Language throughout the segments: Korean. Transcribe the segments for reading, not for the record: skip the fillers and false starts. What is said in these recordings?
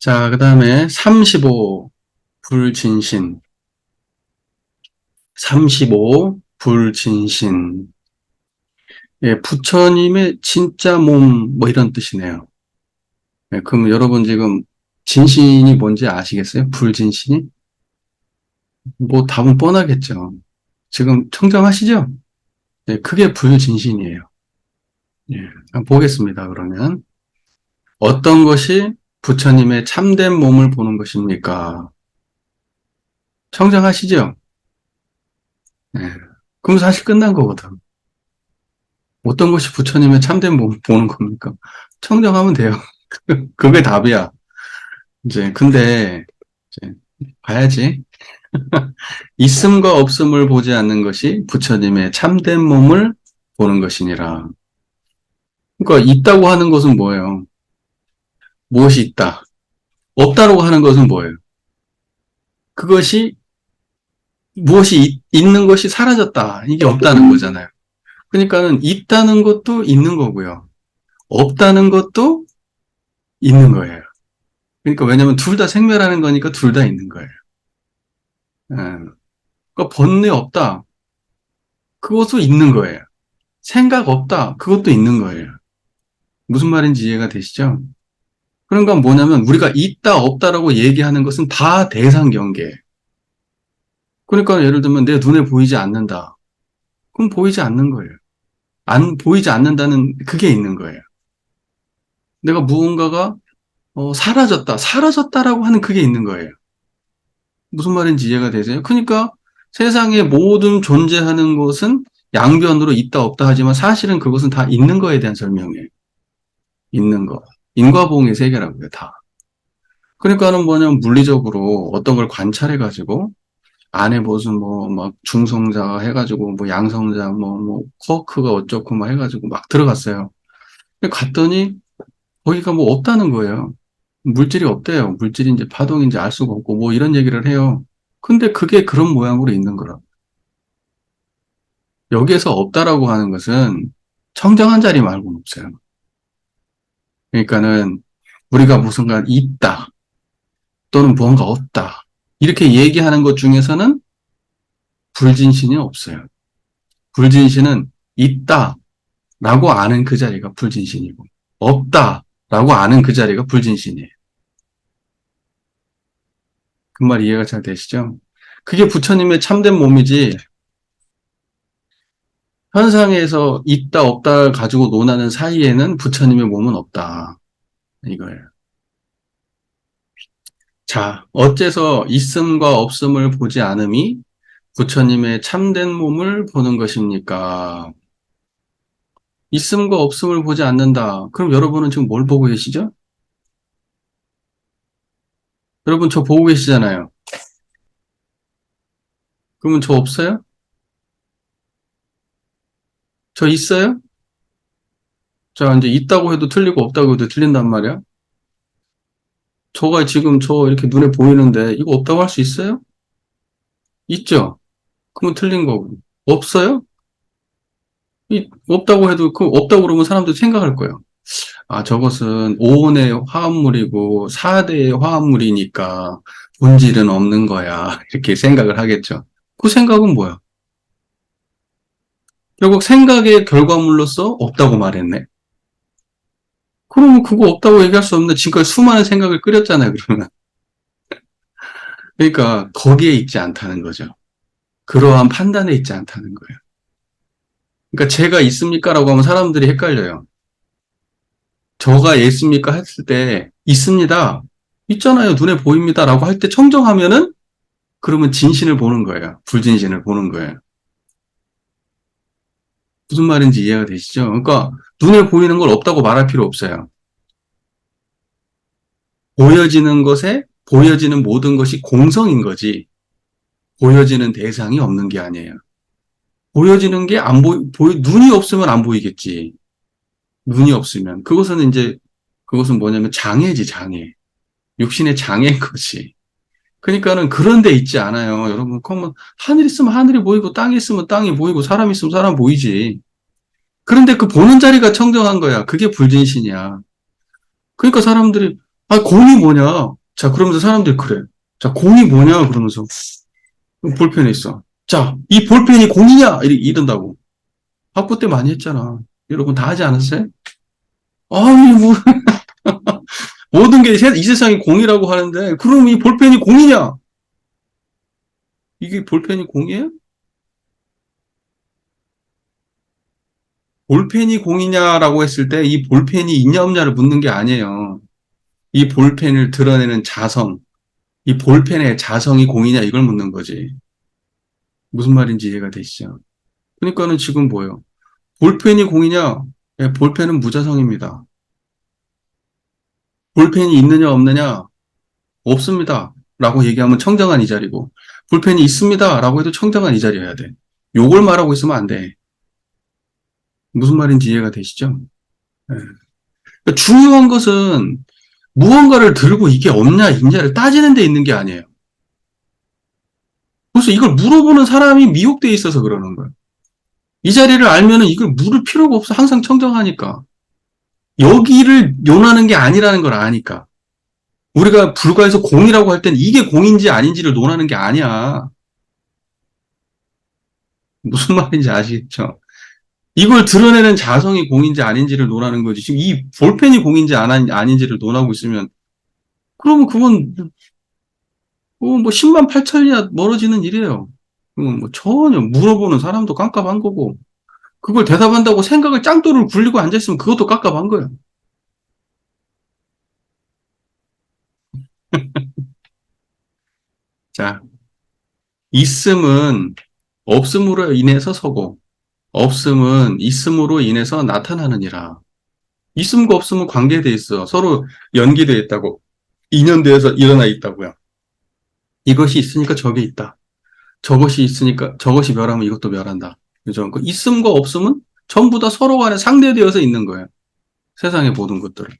자, 그 다음에 35 불진신. 35 불진신. 예, 부처님의 진짜 몸, 뭐 이런 뜻이네요. 예, 그럼 여러분 지금 진신이 뭔지 아시겠어요? 불진신이? 뭐 답은 뻔하겠죠. 지금 청정하시죠? 예, 그게 불진신이에요. 예, 한번 보겠습니다, 그러면. 어떤 것이 부처님의 참된 몸을 보는 것입니까? 청정하시죠? 예. 그럼 사실 끝난 거거든. 어떤 것이 부처님의 참된 몸을 보는 겁니까? 청정하면 돼요. 그게 답이야. 이제, 근데, 이제, 봐야지. 있음과 없음을 보지 않는 것이 부처님의 참된 몸을 보는 것이니라. 그러니까, 있다고 하는 것은 뭐예요? 무엇이 있다? 없다라고 하는 것은 뭐예요? 그것이, 무엇이 있는 것이 사라졌다. 이게 없다는 거잖아요. 그러니까는, 있다는 것도 있는 거고요. 없다는 것도 있는 거예요. 그러니까, 왜냐면 둘 다 생멸하는 거니까 둘 다 있는 거예요. 예. 그러니까 번뇌 없다. 그것도 있는 거예요. 생각 없다. 그것도 있는 거예요. 무슨 말인지 이해가 되시죠? 그런 건 뭐냐면 우리가 있다 없다라고 얘기하는 것은 다 대상 경계. 그러니까 예를 들면 내 눈에 보이지 않는다. 그럼 보이지 않는 거예요. 안 보이지 않는다는 그게 있는 거예요. 내가 무언가가 사라졌다. 사라졌다라고 하는 그게 있는 거예요. 무슨 말인지 이해가 되세요? 그러니까 세상에 모든 존재하는 것은 양변으로 있다 없다 하지만 사실은 그것은 다 있는 거에 대한 설명이에요. 있는 거. 인과보응의 세계라고요, 다. 그러니까는 뭐냐면 물리적으로 어떤 걸 관찰해가지고 안에 무슨 뭐 막 중성자 해가지고 뭐 양성자 뭐 쿼크가 어쩌고 막 해가지고 막 들어갔어요. 근데 갔더니 거기가 뭐 없다는 거예요. 물질이 없대요. 물질인지 파동인지 알 수가 없고 뭐 이런 얘기를 해요. 근데 그게 그런 모양으로 있는 거라. 여기에서 없다라고 하는 것은 청정한 자리 말고는 없어요. 그러니까는 우리가 무슨가 있다 또는 무언가 없다 이렇게 얘기하는 것 중에서는 불진신이 없어요. 불진신은 있다라고 아는 그 자리가 불진신이고 없다라고 아는 그 자리가 불진신이에요. 그 말 이해가 잘 되시죠? 그게 부처님의 참된 몸이지 현상에서 있다 없다 가지고 논하는 사이에는 부처님의 몸은 없다. 이거예요. 자, 어째서 있음과 없음을 보지 않음이 부처님의 참된 몸을 보는 것입니까? 있음과 없음을 보지 않는다. 그럼 여러분은 지금 뭘 보고 계시죠? 여러분 저 보고 계시잖아요. 그러면 저 없어요? 저 있어요? 자, 이제 있다고 해도 틀리고 없다고 해도 틀린단 말이야. 저가 지금 저 이렇게 눈에 보이는데 이거 없다고 할 수 있어요? 있죠? 그러면 틀린 거고. 없어요? 없다고 해도 그 없다고 그러면 사람들이 생각할 거예요. 아, 저것은 오온의 화합물이고 4대의 화합물이니까 본질은 없는 거야. 이렇게 생각을 하겠죠. 그 생각은 뭐야? 결국 생각의 결과물로서 없다고 말했네. 그러면 그거 없다고 얘기할 수 없는데 지금까지 수많은 생각을 끓였잖아요, 그러면. 그러니까 거기에 있지 않다는 거죠. 그러한 판단에 있지 않다는 거예요. 그러니까 제가 있습니까? 라고 하면 사람들이 헷갈려요. 저가 있습니까? 했을 때 있습니다. 있잖아요. 눈에 보입니다. 라고 할 때 청정하면은 그러면 진신을 보는 거예요. 불진신을 보는 거예요. 무슨 말인지 이해가 되시죠? 그러니까 눈에 보이는 걸 없다고 말할 필요 없어요. 보여지는 것에 보여지는 모든 것이 공성인 거지 보여지는 대상이 없는 게 아니에요. 보여지는 게 안 눈이 없으면 안 보이겠지. 눈이 없으면. 그것은 이제, 그것은 뭐냐면 장애지, 장애. 육신의 장애인 거지. 그러니까는 그런 데 있지 않아요. 여러분, 그러면 하늘 있으면 하늘이 보이고, 땅이 있으면 땅이 보이고, 사람 있으면 사람 보이지. 그런데 그 보는 자리가 청정한 거야. 그게 불진신이야. 그러니까 사람들이 아, 공이 뭐냐? 자, 그러면서 사람들이 그래. 자, 공이 뭐냐? 그러면서 볼펜에 있어. 자, 이 볼펜이 공이냐? 이런다고. 학부 때 많이 했잖아. 여러분 다 하지 않았어요? 아니, 뭐, 모든 게 이 세상이 공이라고 하는데, 그럼 이 볼펜이 공이냐? 이게 볼펜이 공이에요? 볼펜이 공이냐라고 했을 때, 이 볼펜이 있냐 없냐를 묻는 게 아니에요. 이 볼펜을 드러내는 자성, 이 볼펜의 자성이 공이냐 이걸 묻는 거지. 무슨 말인지 이해가 되시죠? 그러니까는 지금 뭐예요? 볼펜이 공이냐? 예, 볼펜은 무자성입니다. 볼펜이 있느냐 없느냐? 없습니다. 라고 얘기하면 청정한 이 자리고, 볼펜이 있습니다. 라고 해도 청정한 이 자리여야 돼. 요걸 말하고 있으면 안 돼. 무슨 말인지 이해가 되시죠? 예. 그러니까 중요한 것은 무언가를 들고 이게 없냐, 있냐를 따지는 데 있는 게 아니에요. 그래서 이걸 물어보는 사람이 미혹되어 있어서 그러는 거예요. 이 자리를 알면은 이걸 물을 필요가 없어. 항상 청정하니까. 여기를 논하는 게 아니라는 걸 아니까. 우리가 불가에서 공이라고 할 땐 이게 공인지 아닌지를 논하는 게 아니야. 무슨 말인지 아시겠죠? 이걸 드러내는 자성이 공인지 아닌지를 논하는 거지. 지금 이 볼펜이 공인지 아닌지를 논하고 있으면, 그러면 그건 뭐 10만 8천이야 멀어지는 일이에요. 그건 뭐 전혀 물어보는 사람도 깜깜한 거고, 그걸 대답한다고 생각을 짱돌을 굴리고 앉아있으면 그것도 깜깜한 거예요. 자, 있음은 없음으로 인해서 서고, 없음은 있음으로 인해서 나타나느니라. 있음과 없음은 관계돼 있어. 서로 연계되어 있다고. 인연되어서 일어나 있다고요. 이것이 있으니까 저게 있다. 저것이 있으니까 저것이 멸하면 이것도 멸한다. 그죠? 그 있음과 없음은 전부 다 서로 간에 상대되어서 있는 거예요. 세상의 모든 것들을.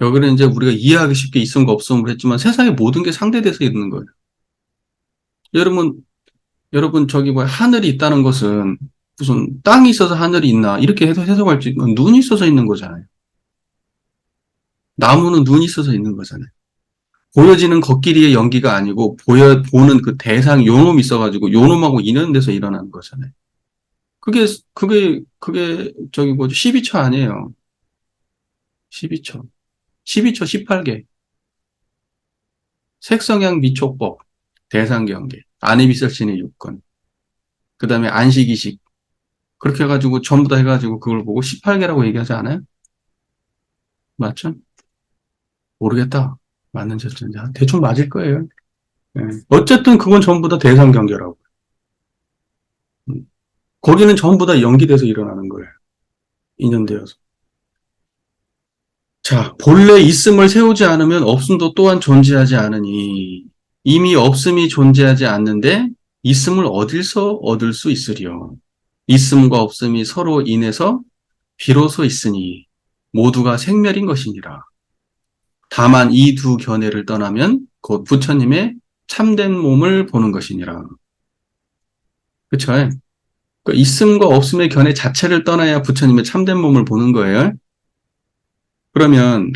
여기는 이제 우리가 이해하기 쉽게 있음과 없음을 했지만 세상의 모든 게 상대돼서 있는 거예요. 여러분, 여러분 저기 뭐 하늘이 있다는 것은 무슨 땅이 있어서 하늘이 있나 이렇게 해서 해석할지 눈이 있어서 있는 거잖아요. 나무는 눈이 있어서 있는 거잖아요. 보여지는 것끼리의 연기가 아니고 보는 그 대상 요놈이 있어가지고 요놈하고 인연 돼서 일어나는 거잖아요. 그게 저기 뭐죠? 12처 아니에요. 12처. 12처 18개. 색성향 미촉법. 대상경계. 안입이설신의 육건. 그 다음에 안식이식. 그렇게 해가지고 전부 다 해가지고 그걸 보고 18개라고 얘기하지 않아요? 맞죠? 모르겠다. 맞는지 어쩐지. 대충 맞을 거예요. 예. 어쨌든 그건 전부 다 대상경계라고. 거기는 전부 다 연기돼서 일어나는 거예요. 인연되어서. 자, 본래 있음을 세우지 않으면 없음도 또한 존재하지 않으니 이미 없음이 존재하지 않는데 있음을 어디서 얻을 수 있으리요. 있음과 없음이 서로 인해서 비로소 있으니 모두가 생멸인 것이니라. 다만 이 두 견해를 떠나면 곧 부처님의 참된 몸을 보는 것이니라. 그쵸? 그러니까 있음과 없음의 견해 자체를 떠나야 부처님의 참된 몸을 보는 거예요. 그러면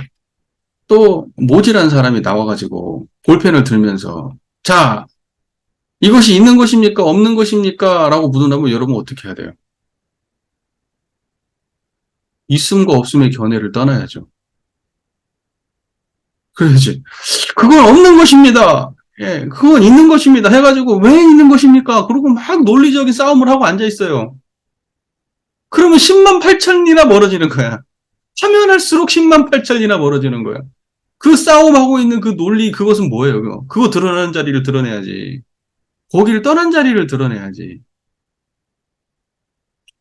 또 모질한 사람이 나와가지고 볼펜을 들면서 자, 이것이 있는 것입니까? 없는 것입니까? 라고 묻는다면 여러분 어떻게 해야 돼요? 있음과 없음의 견해를 떠나야죠. 그래야지. 그건 없는 것입니다. 예, 그건 있는 것입니다. 해가지고 왜 있는 것입니까? 그러고 막 논리적인 싸움을 하고 앉아 있어요. 그러면 10만 8천이나 멀어지는 거야. 하면 할수록 10만 8천이나 멀어지는 거야. 그 싸움하고 있는 그 논리 그것은 뭐예요? 그거 드러나는 자리를 드러내야지. 거기를 떠난 자리를 드러내야지.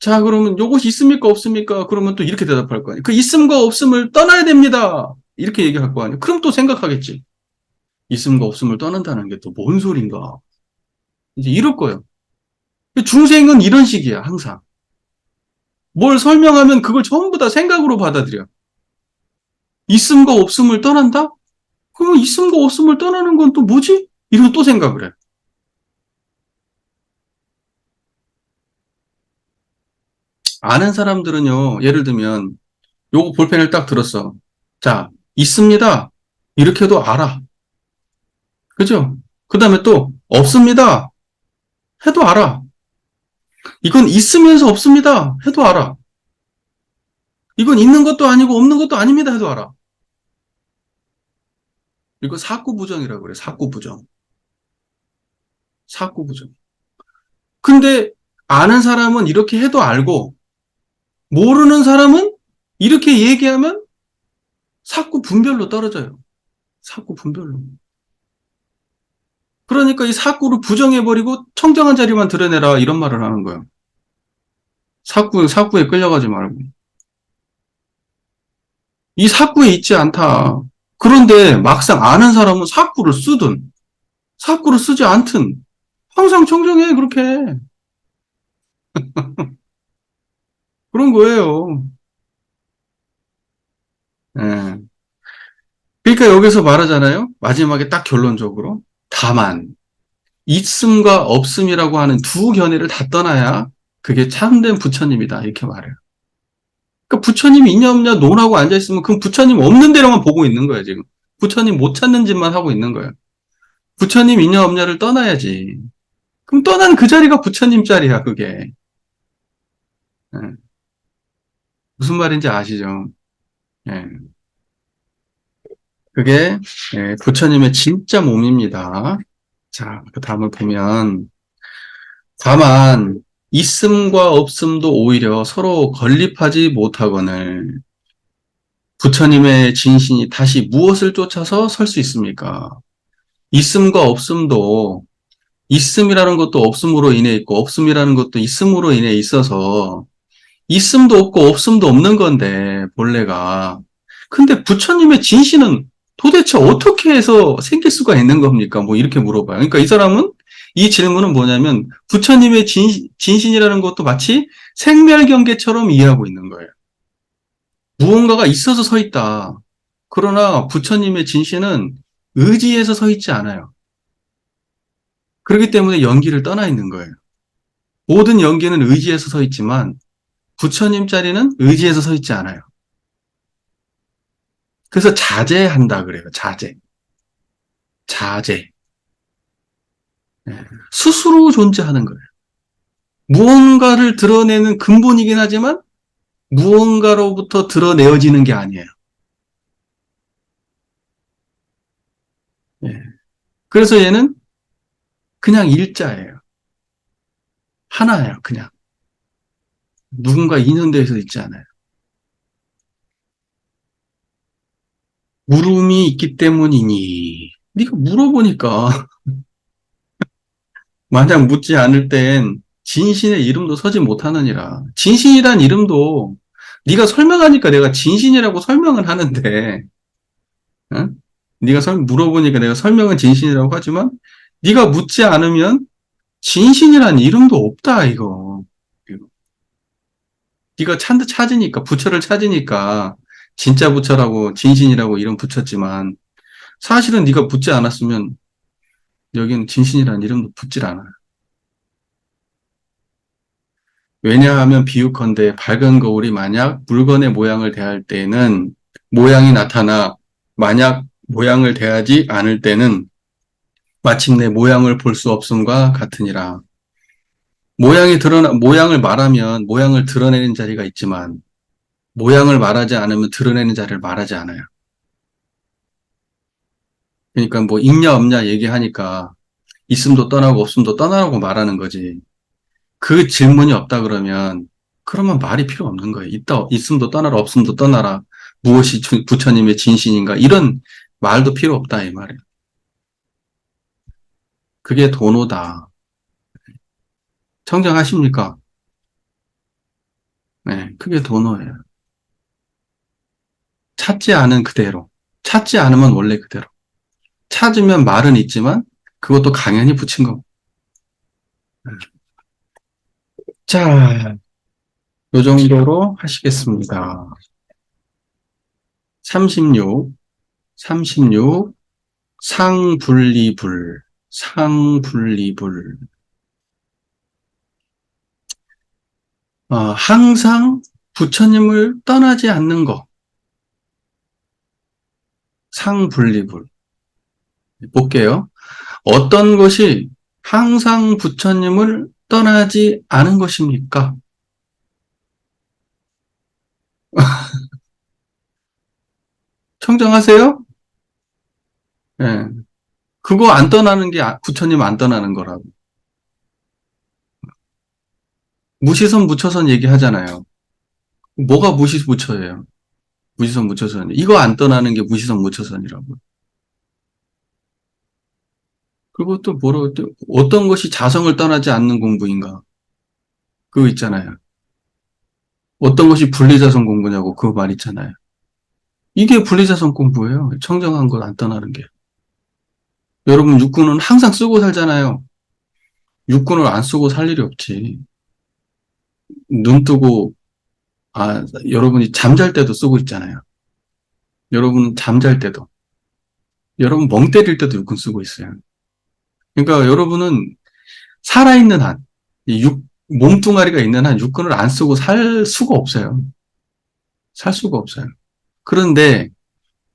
자, 그러면 요것이 있습니까? 없습니까? 그러면 또 이렇게 대답할 거 아니에요. 그 있음과 없음을 떠나야 됩니다. 이렇게 얘기할 거 아니에요. 그럼 또 생각하겠지. 있음과 없음을 떠난다는 게 또 뭔 소린가? 이제 이럴 거예요. 중생은 이런 식이야, 항상. 뭘 설명하면 그걸 전부 다 생각으로 받아들여. 있음과 없음을 떠난다? 그러면 있음과 없음을 떠나는 건 또 뭐지? 이러고 또 생각을 해. 아는 사람들은요, 예를 들면, 요거 볼펜을 딱 들었어. 자, 있습니다. 이렇게도 알아. 그죠? 그 다음에 또, 없습니다. 해도 알아. 이건 있으면서 없습니다. 해도 알아. 이건 있는 것도 아니고 없는 것도 아닙니다. 해도 알아. 이거 사구부정이라고 그래. 사구부정. 사구부정. 근데 아는 사람은 이렇게 해도 알고 모르는 사람은 이렇게 얘기하면 사구분별로 떨어져요. 사구분별로. 그러니까 이 사구를 부정해버리고 청정한 자리만 드러내라 이런 말을 하는 거예요. 사구에 끌려가지 말고. 이 사구에 있지 않다. 그런데 막상 아는 사람은 사구를 쓰지 않든 항상 청정해 그렇게. 그런 거예요. 예. 그러니까 여기서 말하잖아요. 마지막에 딱 결론적으로. 다만, 있음과 없음이라고 하는 두 견해를 다 떠나야 그게 참된 부처님이다. 이렇게 말해요. 그러니까 부처님이 있냐 없냐 논하고 앉아있으면 그럼 부처님 없는 데로만 보고 있는 거예요, 지금. 부처님 못 찾는 짓만 하고 있는 거예요. 부처님 있냐 없냐를 떠나야지. 그럼 떠난 그 자리가 부처님 자리야, 그게. 예. 무슨 말인지 아시죠? 예. 그게 부처님의 진짜 몸입니다. 자, 그 다음을 보면 다만 있음과 없음도 오히려 서로 건립하지 못하거늘 부처님의 진신이 다시 무엇을 쫓아서 설 수 있습니까? 있음과 없음도 있음이라는 것도 없음으로 인해 있고 없음이라는 것도 있음으로 인해 있어서 있음도 없고 없음도 없는 건데 본래가 근데 부처님의 진신은 도대체 어떻게 해서 생길 수가 있는 겁니까? 뭐 이렇게 물어봐요. 그러니까 이 사람은 이 질문은 뭐냐면 부처님의 진신이라는 것도 마치 생멸경계처럼 이해하고 있는 거예요. 무언가가 있어서 서 있다. 그러나 부처님의 진신은 의지에서 서 있지 않아요. 그렇기 때문에 연기를 떠나 있는 거예요. 모든 연기는 의지에서 서 있지만 부처님 자리는 의지에서 서 있지 않아요. 그래서 자제한다 그래요. 자제. 자제. 예. 스스로 존재하는 거예요. 무언가를 드러내는 근본이긴 하지만 무언가로부터 드러내어지는 게 아니에요. 예. 그래서 얘는 그냥 일자예요. 하나예요, 그냥. 누군가 인연돼서 있지 않아요. 물음이 있기 때문이니. 네가 물어보니까 만약 묻지 않을 땐 진신의 이름도 서지 못하느니라. 진신이란 이름도 네가 설명하니까 내가 진신이라고 설명을 하는데, 어? 네가 물어보니까 내가 설명은 진신이라고 하지만 네가 묻지 않으면 진신이란 이름도 없다 이거. 네가 찾으니까 부처를 찾으니까 진짜 부처라고 진신이라고 이름 붙였지만 사실은 네가 붙지 않았으면 여기는 진신이라는 이름도 붙질 않아. 왜냐하면 비유컨대 밝은 거울이 만약 물건의 모양을 대할 때는 모양이 나타나 만약 모양을 대하지 않을 때는 마침내 모양을 볼 수 없음과 같으니라. 모양을 말하면 모양을 드러내는 자리가 있지만 모양을 말하지 않으면 드러내는 자리를 말하지 않아요. 그러니까 뭐 있냐 없냐 얘기하니까 있음도 떠나고 없음도 떠나라고 말하는 거지. 그 질문이 없다 그러면 말이 필요 없는 거예요. 있음도 떠나라, 없음도 떠나라. 무엇이 부처님의 진신인가? 이런 말도 필요 없다, 이 말이에요. 그게 도노다. 청정하십니까? 네, 그게 도노예요. 찾지 않은 그대로. 찾지 않으면 원래 그대로. 찾으면 말은 있지만, 그것도 강연히 붙인 거. 자, 요 정도로 하시겠습니다. 36, 36, 상분리불, 상분리불. 항상 부처님을 떠나지 않는 것. 상분리불. 볼게요. 어떤 것이 항상 부처님을 떠나지 않은 것입니까? 청정하세요? 예. 그거 안 떠나는 게 부처님 안 떠나는 거라고. 무시선 무처선 얘기하잖아요. 뭐가 무시무처예요? 무시선 무처선. 이거 안 떠나는 게 무시선 무처선이라고. 그리고 또 뭐라고 또 어떤 것이 자성을 떠나지 않는 공부인가? 그거 있잖아요. 어떤 것이 분리자성 공부냐고 그 말 있잖아요. 이게 분리자성 공부예요. 청정한 걸 안 떠나는 게. 여러분 육군은 항상 쓰고 살잖아요. 육군을 안 쓰고 살 일이 없지. 눈 뜨고 여러분이 잠잘 때도 쓰고 있잖아요. 여러분 잠잘 때도. 여러분 멍 때릴 때도 육군 쓰고 있어요. 그러니까 여러분은 살아있는 한, 몸뚱아리가 있는 한 육군을 안 쓰고 살 수가 없어요. 살 수가 없어요. 그런데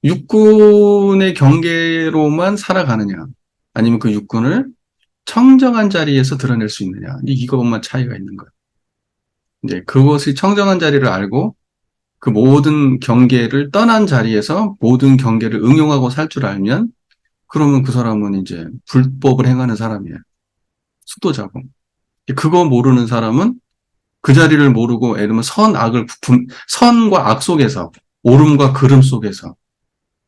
육군의 경계로만 살아가느냐, 아니면 그 육군을 청정한 자리에서 드러낼 수 있느냐, 이것만 차이가 있는 거예요. 이제 그것이 청정한 자리를 알고 그 모든 경계를 떠난 자리에서 모든 경계를 응용하고 살 줄 알면 그러면 그 사람은 이제 불법을 행하는 사람이에요. 수도자고. 그거 모르는 사람은 그 자리를 모르고 예를 들면 선과 악 속에서 옳음과 그름 속에서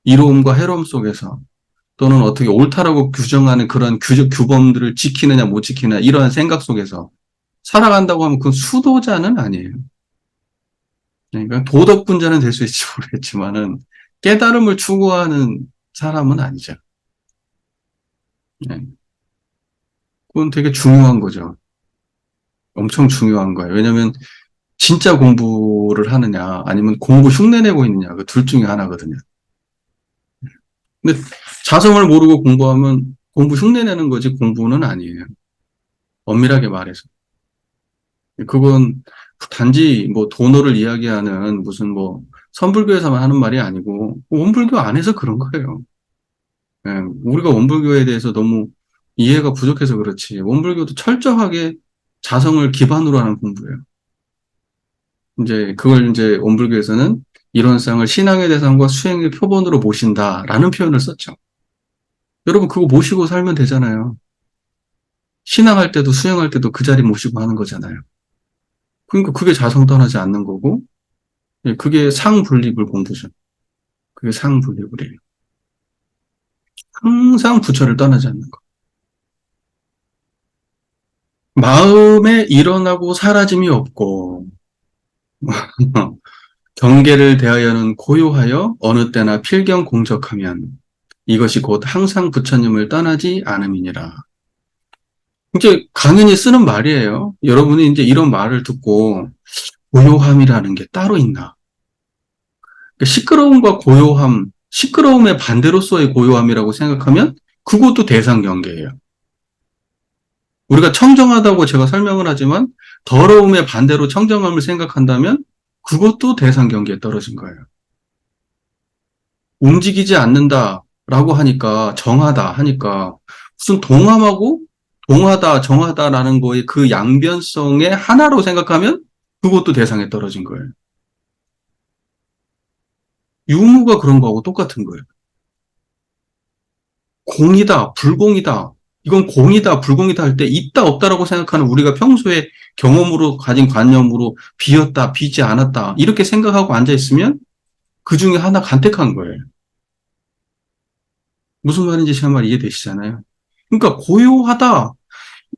이로움과 해로움 속에서 또는 어떻게 옳다라고 규정하는 그런 규범들을 지키느냐 못 지키느냐 이러한 생각 속에서 살아간다고 하면 그건 수도자는 아니에요. 그러니까 도덕분자는 될 수 있을지 모르겠지만은 깨달음을 추구하는 사람은 아니죠. 네. 그건 되게 중요한 거죠. 엄청 중요한 거예요. 왜냐하면 진짜 공부를 하느냐 아니면 공부 흉내내고 있느냐 그 둘 중에 하나거든요. 근데 자성을 모르고 공부하면 공부 흉내내는 거지 공부는 아니에요. 엄밀하게 말해서. 그건 단지 뭐 도노를 이야기하는 무슨 뭐 선불교에서만 하는 말이 아니고 원불교 안에서 그런 거예요. 예, 우리가 원불교에 대해서 너무 이해가 부족해서 그렇지 원불교도 철저하게 자성을 기반으로 하는 공부예요. 이제 그걸 이제 원불교에서는 이론상을 신앙의 대상과 수행의 표본으로 모신다라는 표현을 썼죠. 여러분 그거 모시고 살면 되잖아요. 신앙할 때도 수행할 때도 그 자리 모시고 하는 거잖아요. 그러니까 그게 자성 떠나지 않는 거고 예, 그게 상분리불 공부죠. 그게 상분리불이에요. 항상 부처를 떠나지 않는 거. 마음에 일어나고 사라짐이 없고 경계를 대하여는 고요하여 어느 때나 필경 공적하면 이것이 곧 항상 부처님을 떠나지 않음이니라. 이제 강연이 쓰는 말이에요. 여러분이 이제 이런 말을 듣고 고요함이라는 게 따로 있나? 그러니까 시끄러움과 고요함, 시끄러움의 반대로서의 고요함이라고 생각하면 그것도 대상 경계예요. 우리가 청정하다고 제가 설명을 하지만 더러움의 반대로 청정함을 생각한다면 그것도 대상 경계에 떨어진 거예요. 움직이지 않는다라고 하니까 정하다 하니까 무슨 동함하고 동하다 정하다라는 거의 그 양변성의 하나로 생각하면 그것도 대상에 떨어진 거예요. 유무가 그런 거하고 똑같은 거예요. 공이다, 불공이다. 이건 공이다, 불공이다 할 때 있다, 없다라고 생각하는 우리가 평소에 경험으로 가진 관념으로 비었다, 비지 않았다 이렇게 생각하고 앉아있으면 그 중에 하나 간택한 거예요. 무슨 말인지 제 말 이해되시잖아요. 그러니까 고요하다,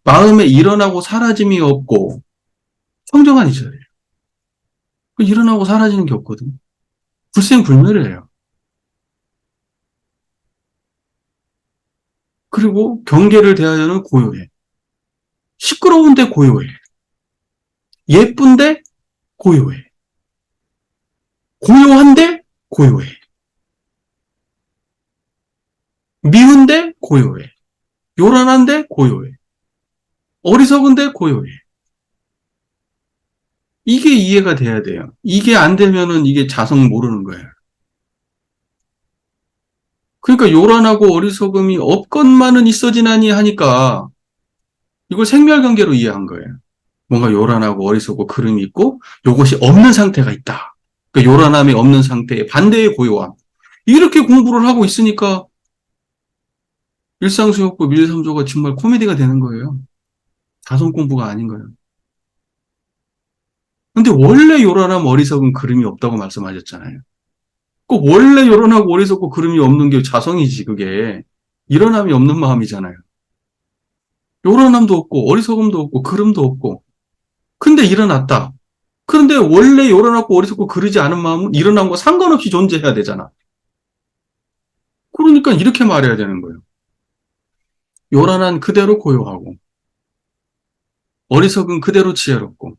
마음에 일어나고 사라짐이 없고 청정한 이 자리예요. 일어나고 사라지는 게 없거든. 불생불멸이에요. 그리고 경계를 대하여는 고요해. 시끄러운데 고요해. 예쁜데 고요해. 고요한데 고요해. 미운데 고요해. 요란한데 고요해. 어리석은데 고요해. 이게 이해가 돼야 돼요. 이게 안 되면은 이게 자성 모르는 거예요. 그러니까 요란하고 어리석음이 없건만은 있어지나니 하니까 이걸 생멸관계로 이해한 거예요. 뭔가 요란하고 어리석고 그름이 있고 요것이 없는 상태가 있다. 그 요란함이 없는 상태의 반대의 고요함. 이렇게 공부를 하고 있으니까 일상수용법 1, 3조가 정말 코미디가 되는 거예요. 자성 공부가 아닌 거예요. 근데 원래 요란함 어리석은 그름이 없다고 말씀하셨잖아요. 꼭 원래 요란하고 어리석고 그름이 없는 게 자성이지 그게. 일어남이 없는 마음이잖아요. 요란함도 없고 어리석음도 없고 그름도 없고 근데 일어났다. 그런데 원래 요란하고 어리석고 그러지 않은 마음은 일어난 거 상관없이 존재해야 되잖아. 그러니까 이렇게 말해야 되는 거예요. 요란한 그대로 고요하고 어리석은 그대로 지혜롭고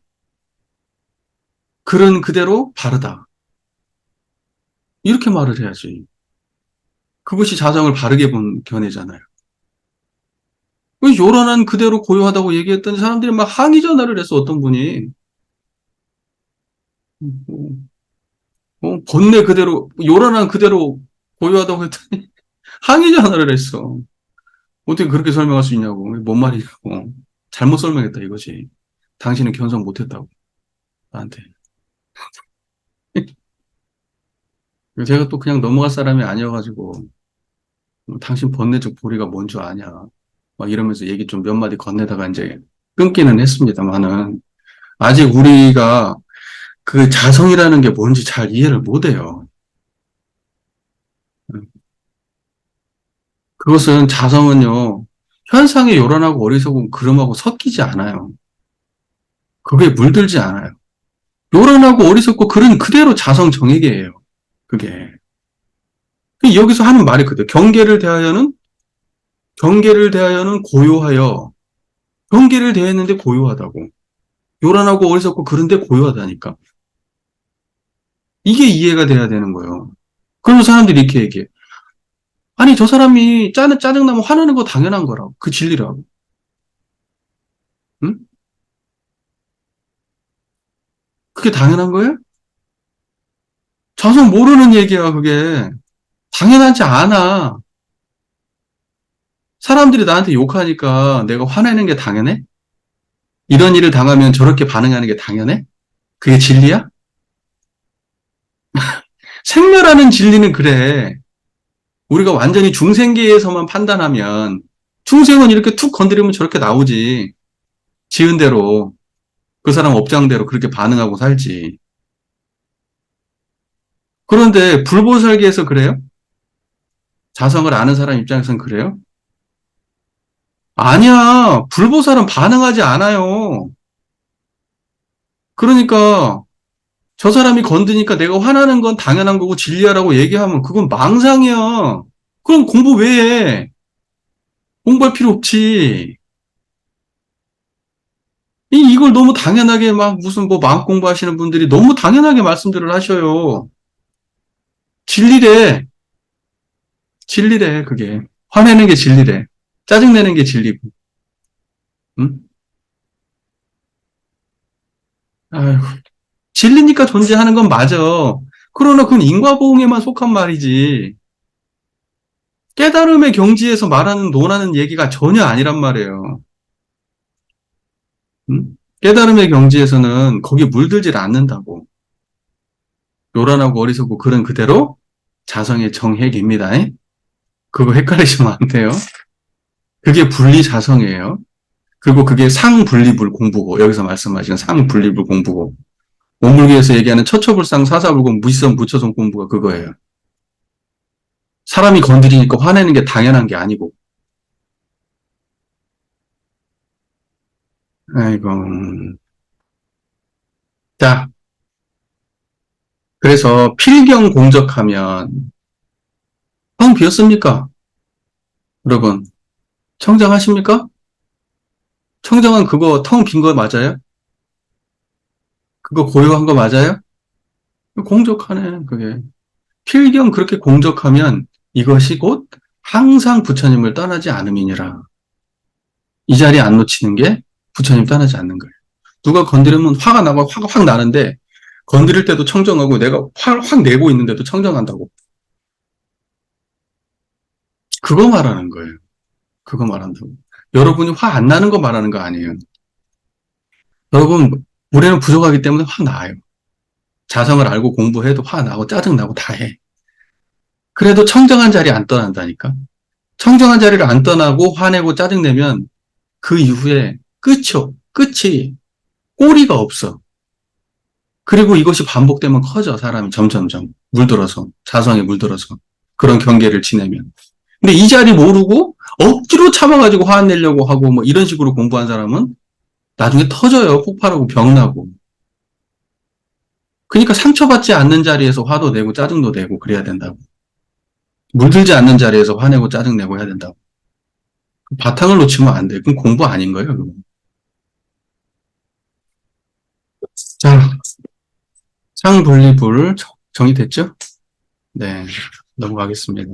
그런 그대로 바르다. 이렇게 말을 해야지. 그것이 자성을 바르게 본 견해잖아요. 요란한 그대로 고요하다고 얘기했더니 사람들이 막 항의 전화를 했어, 어떤 분이. 본래 그대로, 요란한 그대로 고요하다고 했더니 항의 전화를 했어. 어떻게 그렇게 설명할 수 있냐고. 뭔 말이냐고. 잘못 설명했다, 이거지. 당신은 견성 못했다고. 나한테. 제가 또 그냥 넘어갈 사람이 아니어가지고, 당신 번뇌적 보리가 뭔 줄 아냐. 막 이러면서 얘기 좀 몇 마디 건네다가 이제 끊기는 했습니다만은, 아직 우리가 그 자성이라는 게 뭔지 잘 이해를 못 해요. 그것은 자성은요, 현상에 요란하고 어리석은 그름하고 섞이지 않아요. 그게 물들지 않아요. 요란하고 어리석고 그런 그대로 자성 정액이에요. 그게. 여기서 하는 말이 그대로 경계를 대하여는 고요하여 경계를 대했는데 고요하다고. 요란하고 어리석고 그런데 고요하다니까. 이게 이해가 돼야 되는 거예요. 그러면 사람들이 이렇게 얘기해. 아니, 저 사람이 짜증나면 화나는 거 당연한 거라고. 그 진리라고. 응? 그게 당연한 거예요? 자성 모르는 얘기야, 그게. 당연하지 않아. 사람들이 나한테 욕하니까 내가 화내는 게 당연해? 이런 일을 당하면 저렇게 반응하는 게 당연해? 그게 진리야? 생멸하는 진리는 그래. 우리가 완전히 중생계에서만 판단하면 중생은 이렇게 툭 건드리면 저렇게 나오지. 지은 대로, 그 사람 업장대로 그렇게 반응하고 살지. 그런데 불보살계에서 그래요? 자성을 아는 사람 입장에서는 그래요? 아니야. 불보살은 반응하지 않아요. 그러니까 저 사람이 건드니까 내가 화나는 건 당연한 거고 진리야라고 얘기하면 그건 망상이야. 그럼 공부 왜 해? 공부할 필요 없지. 이걸 너무 당연하게 막 무슨 뭐 마음 공부하시는 분들이 너무 당연하게 말씀들을 하셔요. 진리래. 진리래, 그게. 화내는 게 진리래. 짜증내는 게 진리고. 응? 아휴, 진리니까 존재하는 건 맞아. 그러나 그건 인과보응에만 속한 말이지. 깨달음의 경지에서 말하는, 논하는 얘기가 전혀 아니란 말이에요. 응? 깨달음의 경지에서는 거기에 물들질 않는다고. 요란하고 어리석고 그런 그대로 자성의 정핵입니다. 그거 헷갈리시면 안 돼요. 그게 분리자성이에요. 그리고 그게 상분리불 공부고, 여기서 말씀하시는 상분리불 공부고, 원불교에서 얘기하는 처처불상 사사불공 무시성 무처성 공부가 그거예요. 사람이 건드리니까 화내는 게 당연한 게 아니고. 아이고. 자, 그래서 필경 공적하면 텅 비었습니까? 여러분, 청정하십니까? 청정한 그거 텅 빈 거 맞아요? 그거 고요한 거 맞아요? 공적하네, 그게. 필경 그렇게 공적하면 이것이 곧 항상 부처님을 떠나지 않음이니라. 이 자리에 안 놓치는 게 부처님 떠나지 않는 거예요. 누가 건드리면 화가 나고 화가 확 나는데 건드릴 때도 청정하고 내가 화를 확 내고 있는데도 청정한다고. 그거 말하는 거예요. 그거 말한다고. 여러분이 화 안 나는 거 말하는 거 아니에요. 여러분, 우리는 부족하기 때문에 화 나요. 자성을 알고 공부해도 화 나고 짜증 나고 다 해. 그래도 청정한 자리 안 떠난다니까. 청정한 자리를 안 떠나고 화내고 짜증내면 그 이후에 끝이 꼬리가 없어. 그리고 이것이 반복되면 커져, 사람이 점점점. 물들어서, 자성에 물들어서. 그런 경계를 지내면. 근데 이 자리 모르고 억지로 참아가지고 화 안 내려고 하고 뭐 이런 식으로 공부한 사람은 나중에 터져요. 폭발하고 병나고. 그러니까 상처받지 않는 자리에서 화도 내고 짜증도 내고 그래야 된다고. 물들지 않는 자리에서 화내고 짜증내고 해야 된다고. 바탕을 놓치면 안 돼. 그럼 공부 아닌 거예요, 그건. 자, 상분리불 정리됐죠? 네, 넘어가겠습니다.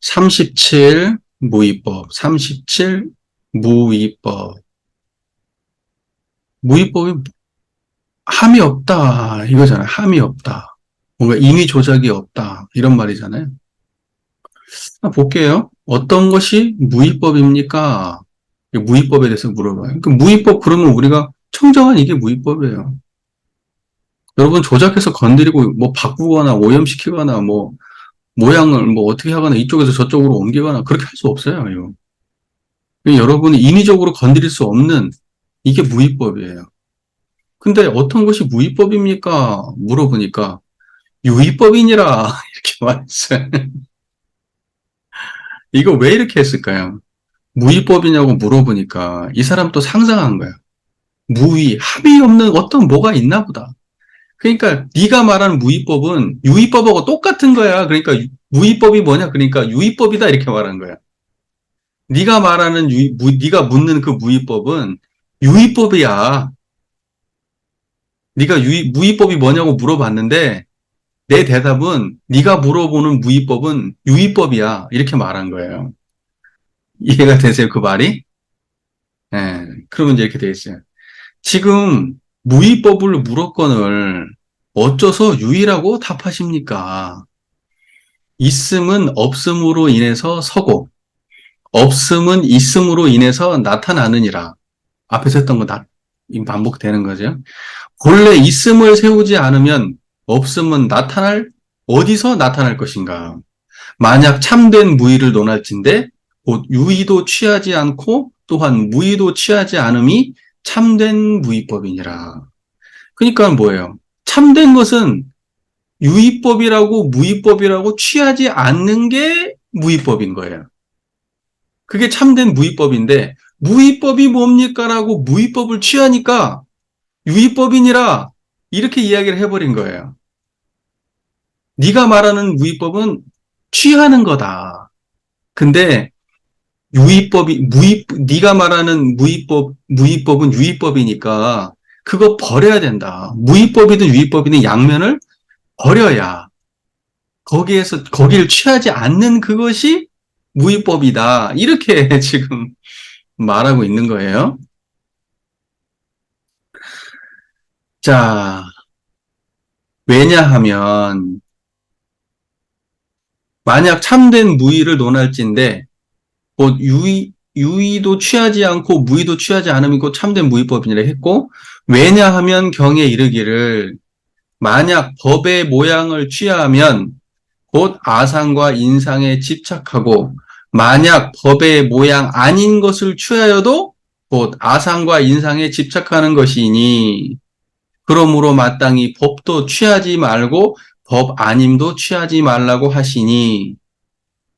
37 무위법, 37 무위법. 무위법이 함이 없다 이거잖아요. 함이 없다. 뭔가 임의 조작이 없다 이런 말이잖아요. 볼게요. 어떤 것이 무위법입니까? 무위법에 대해서 물어봐요. 그 무위법 그러면 우리가 청정한 이게 무위법이에요. 여러분 조작해서 건드리고 뭐 바꾸거나 오염시키거나 뭐 모양을 뭐 어떻게 하거나 이쪽에서 저쪽으로 옮기거나 그렇게 할 수 없어요. 이거. 여러분이 인위적으로 건드릴 수 없는 이게 무위법이에요. 근데 어떤 것이 무위법입니까? 물어보니까 유위법이니라 이렇게 말했어요. 이거 왜 이렇게 했을까요? 무위법이냐고 물어보니까 이 사람 또 상상한 거야. 무위, 합의 없는 어떤 뭐가 있나 보다. 그러니까 네가 말하는 무위법은 유위법하고 똑같은 거야. 그러니까 무위법이 뭐냐? 그러니까 유위법이다 이렇게 말한 거야. 네가 말하는 네가 묻는 그 무위법은 유위법이야. 네가 무위법이 뭐냐고 물어봤는데 내 대답은 네가 물어보는 무위법은 유위법이야. 이렇게 말한 거예요. 이해가 되세요? 그 말이? 예. 그러면 이제 이렇게 돼 있어요. 지금 무위법을 물었건을 어째서 유위라고 답하십니까? 있음은 없음으로 인해서 서고 없음은 있음으로 인해서 나타나느니라. 앞에서 했던 거 반복되는 거죠. 본래 있음을 세우지 않으면 없음은 어디서 나타날 것인가? 만약 참된 무의를 논할진대 곧 유의도 취하지 않고 또한 무의도 취하지 않음이 참된 무의법이니라. 그러니까 뭐예요? 참된 것은 유의법이라고 무의법이라고 취하지 않는 게 무의법인 거예요. 그게 참된 무의법인데 무의법이 뭡니까? 라고 무의법을 취하니까 유의법이니라 이렇게 이야기를 해버린 거예요. 네가 말하는 무의법은 취하는 거다. 근데 네가 말하는 무의법은 유의법이니까 그거 버려야 된다. 무의법이든 유의법이든 양면을 버려야 거기를 취하지 않는 그것이 무의법이다. 이렇게 지금 말하고 있는 거예요. 자, 왜냐하면 만약 참된 무의를 논할진대 곧 유의도 취하지 않고 무의도 취하지 않으면 곧 참된 무의법이니라 했고 왜냐하면 경에 이르기를 만약 법의 모양을 취하면 곧 아상과 인상에 집착하고 만약 법의 모양 아닌 것을 취하여도 곧 아상과 인상에 집착하는 것이니 그러므로 마땅히 법도 취하지 말고 법 아님도 취하지 말라고 하시니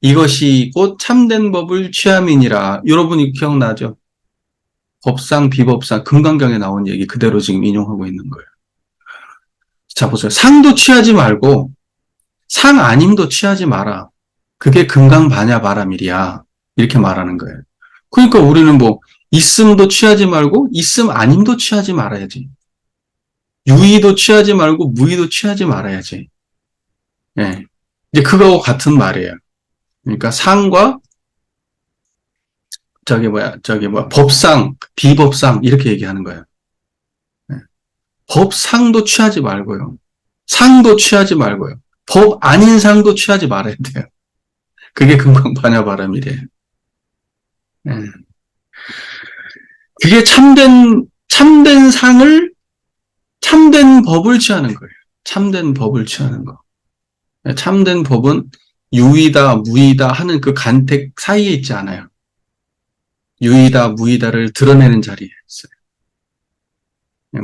이것이 곧 참된 법을 취함이니라. 여러분이 기억나죠? 법상 비법상 금강경에 나온 얘기 그대로 지금 인용하고 있는 거예요. 자 보세요. 상도 취하지 말고 상 아님도 취하지 마라. 그게 금강반야바라밀이야. 이렇게 말하는 거예요. 그러니까 우리는 뭐 있음도 취하지 말고 있음 아님도 취하지 말아야지. 유의도 취하지 말고 무의도 취하지 말아야지. 예. 이제 그거하고 같은 말이에요. 그러니까 상과 법상, 비법상 이렇게 얘기하는 거예요. 예. 법상도 취하지 말고요. 상도 취하지 말고요. 법 아닌 상도 취하지 말아야 돼요. 그게 금광반야바람이래. 예. 그게 참된 상을, 참된 법을 취하는 거예요. 참된 법을 취하는 거. 예, 참된 법은 유이다, 무이다 하는 그 간택 사이에 있지 않아요. 유이다, 무이다를 드러내는 자리에 있어요.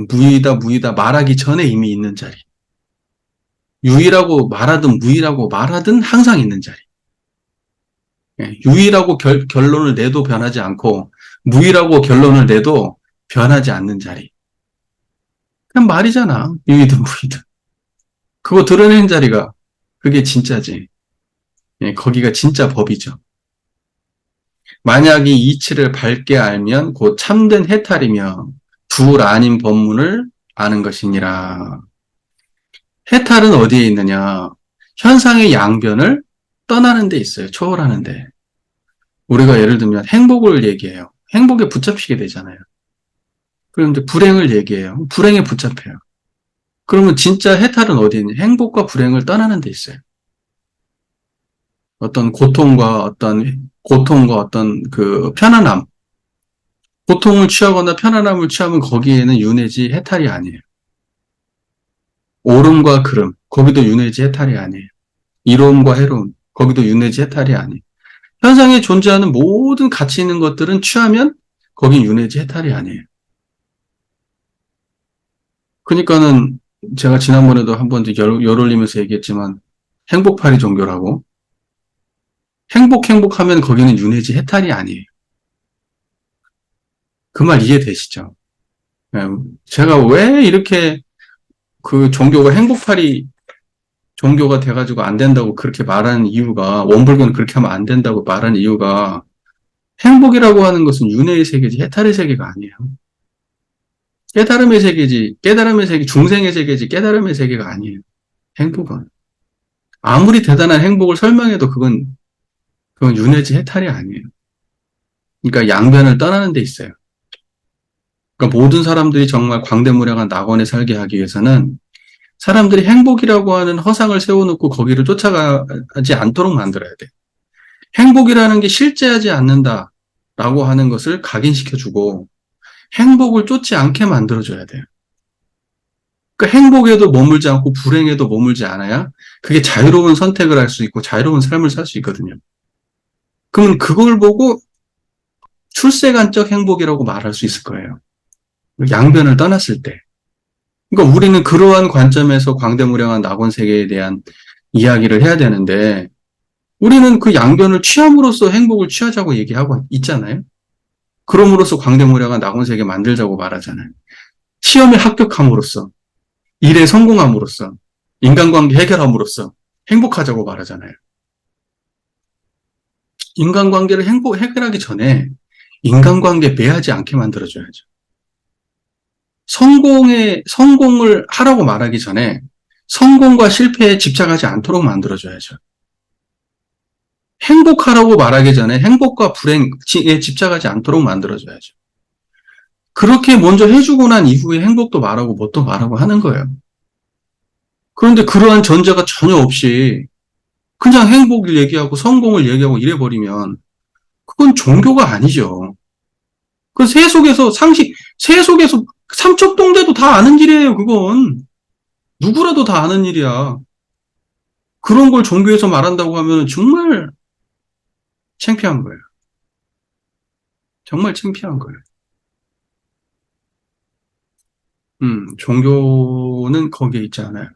무이다, 무이다 말하기 전에 이미 있는 자리. 유이라고 말하든 무이라고 말하든 항상 있는 자리. 유이라고 결론을 내도 변하지 않고 무이라고 결론을 내도 변하지 않는 자리. 그냥 말이잖아. 유이든 무이든. 그거 드러내는 자리가 그게 진짜지. 거기가 진짜 법이죠. 만약 이 이치를 밝게 알면 곧 참된 해탈이며 둘 아닌 법문을 아는 것이니라. 해탈은 어디에 있느냐? 현상의 양변을 떠나는 데 있어요. 초월하는 데. 우리가 예를 들면 행복을 얘기해요. 행복에 붙잡히게 되잖아요. 그럼 이제 불행을 얘기해요. 불행에 붙잡혀요. 그러면 진짜 해탈은 어디에 있냐? 행복과 불행을 떠나는 데 있어요. 어떤 고통과 어떤 그 편안함. 고통을 취하거나 편안함을 취하면 거기에는 윤회지 해탈이 아니에요. 옳음과 그름, 거기도 윤회지 해탈이 아니에요. 이로움과 해로움, 거기도 윤회지 해탈이 아니에요. 현상에 존재하는 모든 가치 있는 것들은 취하면 거긴 윤회지 해탈이 아니에요. 그러니까는 제가 지난번에도 한번 열 올리면서 얘기했지만 행복파리 종교라고 행복하면 거기는 윤회지 해탈이 아니에요. 그 말 이해되시죠? 제가 왜 이렇게 그 종교가 행복파리 종교가 돼가지고 안 된다고 그렇게 말하는 이유가 원불교는 그렇게 하면 안 된다고 말하는 이유가 행복이라고 하는 것은 윤회의 세계지 해탈의 세계가 아니에요. 깨달음의 세계지 깨달음의 세계 중생의 세계지 깨달음의 세계가 아니에요. 행복은 아무리 대단한 행복을 설명해도 그건 윤회지 해탈이 아니에요. 그러니까 양변을 떠나는 데 있어요. 그러니까 모든 사람들이 정말 광대무량한 낙원에 살게 하기 위해서는 사람들이 행복이라고 하는 허상을 세워놓고 거기를 쫓아가지 않도록 만들어야 돼. 행복이라는 게 실제하지 않는다라고 하는 것을 각인시켜주고 행복을 쫓지 않게 만들어줘야 돼요. 그러니까 행복에도 머물지 않고 불행에도 머물지 않아야 그게 자유로운 선택을 할 수 있고 자유로운 삶을 살 수 있거든요. 그러면 그걸 보고 출세간적 행복이라고 말할 수 있을 거예요. 양변을 떠났을 때. 그러니까 우리는 그러한 관점에서 광대무량한 낙원 세계에 대한 이야기를 해야 되는데 우리는 그 양변을 취함으로써 행복을 취하자고 얘기하고 있잖아요. 그럼으로써 광대무량한 낙원 세계 만들자고 말하잖아요. 시험에 합격함으로써, 일에 성공함으로써, 인간관계 해결함으로써 행복하자고 말하잖아요. 인간관계를 해결하기 전에 인간관계 매하지 않게 만들어줘야죠. 성공을 하라고 말하기 전에 성공과 실패에 집착하지 않도록 만들어줘야죠. 행복하라고 말하기 전에 행복과 불행에 집착하지 않도록 만들어줘야죠. 그렇게 먼저 해주고 난 이후에 행복도 말하고 뭣도 말하고 하는 거예요. 그런데 그러한 전제가 전혀 없이 그냥 행복을 얘기하고 성공을 얘기하고 이래버리면 그건 종교가 아니죠. 그 새 속에서 삼척동대도 다 아는 일이에요, 그건. 누구라도 다 아는 일이야. 그런 걸 종교에서 말한다고 하면 정말 창피한 거예요. 정말 창피한 거예요. 종교는 거기에 있지 않아요.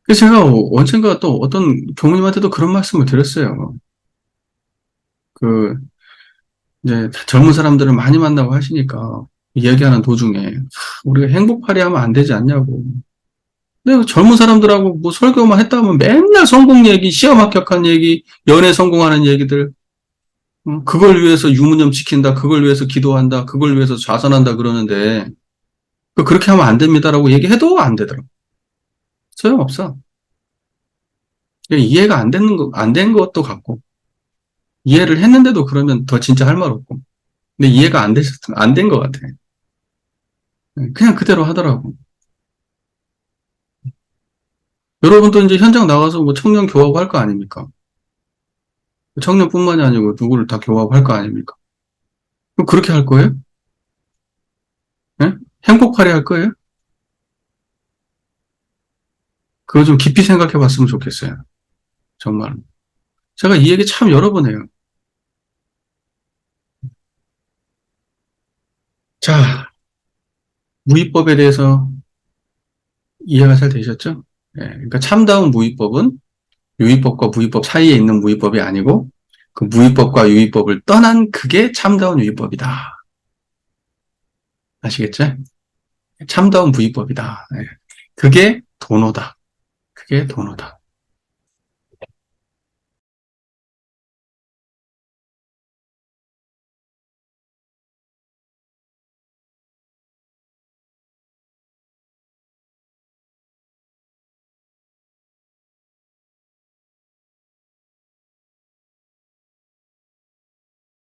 그래서 제가 언젠가 또 어떤 교무님한테도 그런 말씀을 드렸어요. 그, 이제 젊은 사람들을 많이 만나고 하시니까 이야기하는 도중에 우리가 행복하리 하면 안 되지 않냐고. 근데 젊은 사람들하고 뭐 설교만 했다 하면 맨날 성공 얘기, 시험 합격한 얘기, 연애 성공하는 얘기들, 그걸 위해서 유무념 지킨다, 그걸 위해서 기도한다, 그걸 위해서 좌선한다 그러는데 그렇게 하면 안 됩니다라고 얘기해도 안 되더라고. 소용없어. 이해가 안 된 것도 같고, 이해를 했는데도 그러면 더 진짜 할 말 없고. 근데 이해가 안 된 것 같아. 그냥 그대로 하더라고. 여러분도 이제 현장 나가서 뭐 청년 교화하고 할 거 아닙니까? 청년뿐만이 아니고 누구를 다 교합할 거 아닙니까? 그럼 그렇게 할 거예요? 예? 행복하게 할 거예요? 그거 좀 깊이 생각해 봤으면 좋겠어요. 정말. 제가 이 얘기 참 여러 번 해요. 자, 무위법에 대해서 이해가 잘 되셨죠? 예, 그러니까 참다운 무위법은 유위법과 무위법 사이에 있는 무위법이 아니고 그 무위법과 유위법을 떠난 그게 참다운 유위법이다. 아시겠죠? 참다운 무위법이다. 예. 그게 도노다. 그게 도노다.